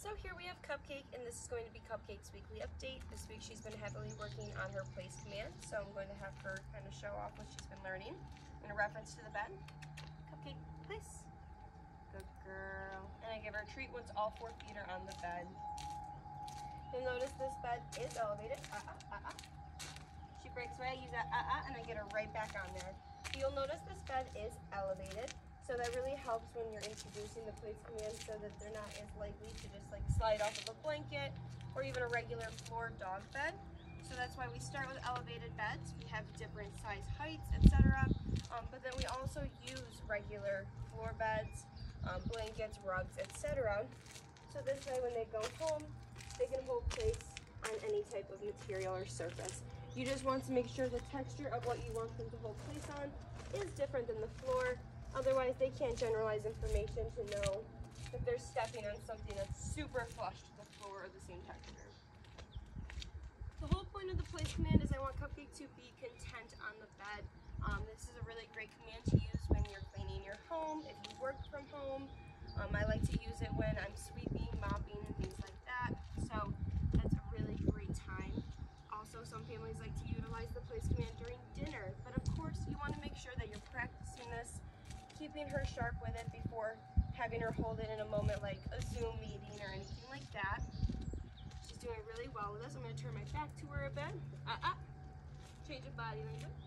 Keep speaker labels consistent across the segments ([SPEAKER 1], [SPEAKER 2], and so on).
[SPEAKER 1] So here we have Cupcake, and this is going to be Cupcake's weekly update. This week she's been heavily working on her place command, so I'm going to have her kind of show off what she's been learning in a reference to the bed. Cupcake, place. Good girl. And I give her a treat once all 4 feet are on the bed. You'll notice this bed is elevated. She breaks away, I use that and I get her right back on there. You'll notice this bed is elevated. So that really helps when you're introducing the place command so that they're not as likely to just like slide off of a blanket or even a regular floor dog bed. So that's why we start with elevated beds. We have different size heights, etc. But then we also use regular floor beds, blankets, rugs, etc. So this way when they go home, they can hold place on any type of material or surface. You just want to make sure the texture of what you want them to hold place on is different than the floor. Otherwise, they can't generalize information to know if they're stepping on something that's super flush to the floor or the same texture. The whole point of the place command is I want Cupcake to be content on the bed. This is a really great command to use when you're cleaning your home, if you work from home. I like to use it when I'm sweeping, mopping, and things like that. So that's a really great time. Also, some families like to utilize the place command during dinner, but of course you want to make sure that you're practicing this, keeping her sharp with it before having her hold it in a moment like a Zoom meeting or anything like that. She's doing really well with this. I'm going to turn my back to her a bit. Change of body language.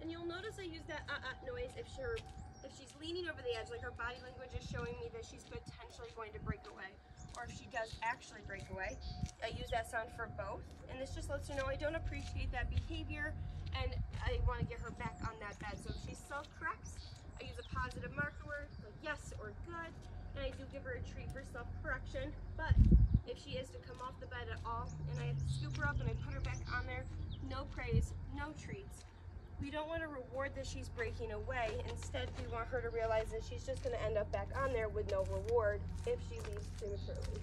[SPEAKER 1] And you'll notice I use that noise if she's leaning over the edge, like her body language is showing me that she's potentially going to break away. Or if she does actually break away, I use that sound for both. And this just lets her know I don't appreciate that behavior and I want to get her back on that bed. So if she self-corrects, I use a positive marker word like yes or good, and I do give her a treat for self-correction. But if she is to come off the bed at all and I have to scoop her up and I put her back on there, no praise, no treats. We don't want to reward that she's breaking away. Instead, we want her to realize that she's just going to end up back on there with no reward if she leaves prematurely.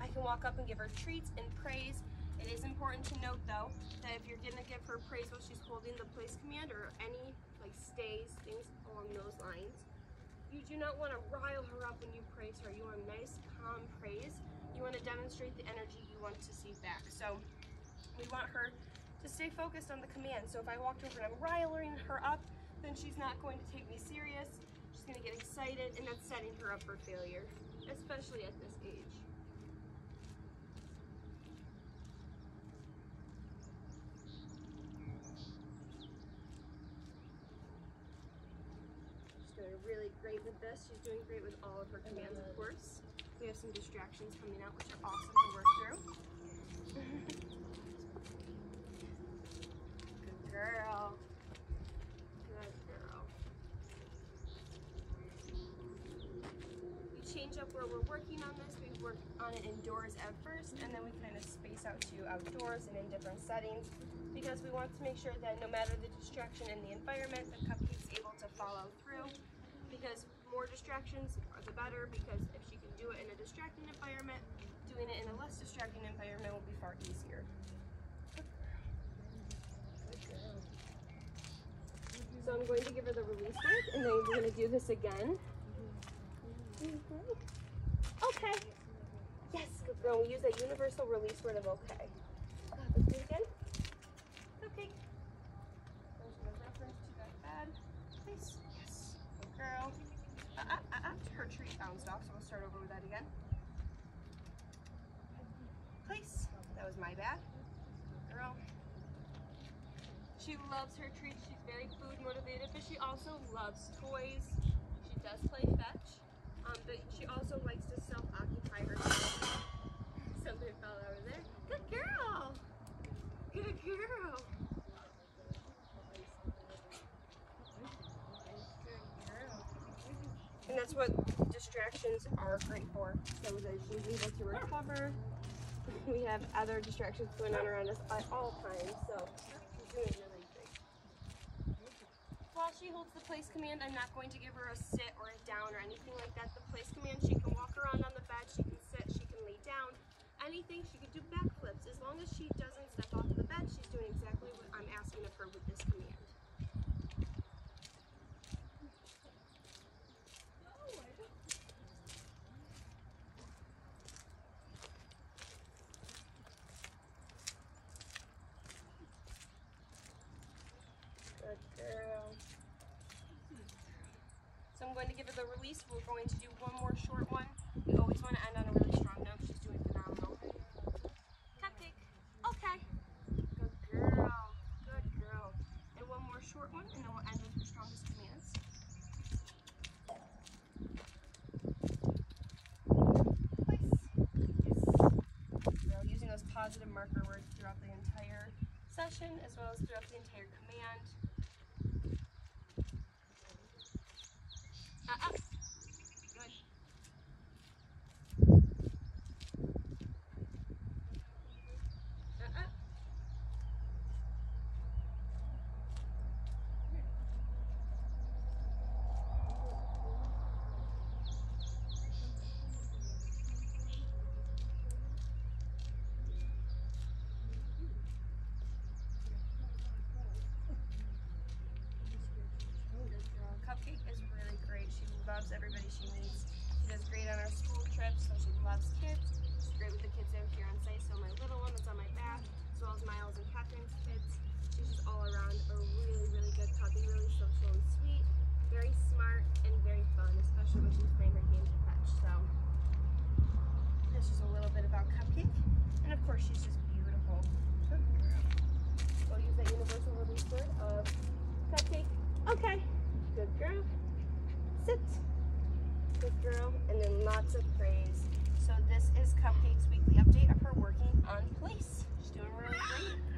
[SPEAKER 1] I can walk up and give her treats and praise. It is important to note though that if you're gonna give her praise while she's holding the place command or any like stays, things along those lines, you do not want to rile her up when you praise her. You want nice, calm praise. You want to demonstrate the energy you want to see back. So we want her to stay focused on the command. So if I walked over and I'm riling her up, then she's not going to take me serious. She's gonna get excited and that's setting her up for failure, especially at this age. Really great with this. She's doing great with all of her commands, of course. We have some distractions coming out, which are awesome to work through. Good girl. Good girl. We change up where we're working on this. We work on it indoors at first, and then we kind of space out to outdoors and in different settings, because we want to make sure that no matter the distraction in the environment, the Cupcake's able to follow through. Because more distractions are the better, because if she can do it in a distracting environment, doing it in a less distracting environment will be far easier. Good girl. So I'm going to give her the release word, and then we're going to do this again. Okay. Yes, good girl. We use that universal release word of okay. Let's do it again. Cupcake. There's the reference to that bed. Please. Girl. Her treat bounced off, so we'll start over with that again. Place. That was my bad. Girl. She loves her treats. She's very food motivated, but she also loves toys. She does play fetch, but she also likes to self-occupy herself. Something fell over there. Good girl. Good girl. And that's what distractions are great for, so that she's able to recover. We have other distractions going on around us at all times, so she's doing really great. While she holds the place command, I'm not going to give her a sit or a down or anything like that. The place command, she can walk around on the bed, she can sit, she can lay down, anything. She can do backflips. As long as she doesn't step off the bed, she's doing exactly what I'm asking of her with this command. Good girl. So I'm going to give her the release. We're going to do one more short one. We always want to end on a really strong note. She's doing phenomenal. Cupcake. Okay. Good girl. Good girl. And one more short one, and then we'll end with her strongest commands. Using those positive marker words throughout the entire session, as well as throughout the entire command. Good. Cupcake is really great. She loves everybody she meets. She does great on our school trips, so she loves kids. She's great with the kids out here on site. So my little one that's on my back, as well as Miles and Catherine's kids. She's just all around a really, really good puppy, really social and sweet, very smart and very fun, especially when she's playing her game to fetch. So that's just a little bit about Cupcake. And of course, she's just beautiful. Good girl. We'll use that universal release word of Cupcake. Okay. Good girl. Sit. Good girl. And then lots of praise. So this is Cupcake's weekly update of her working on place. She's doing really great.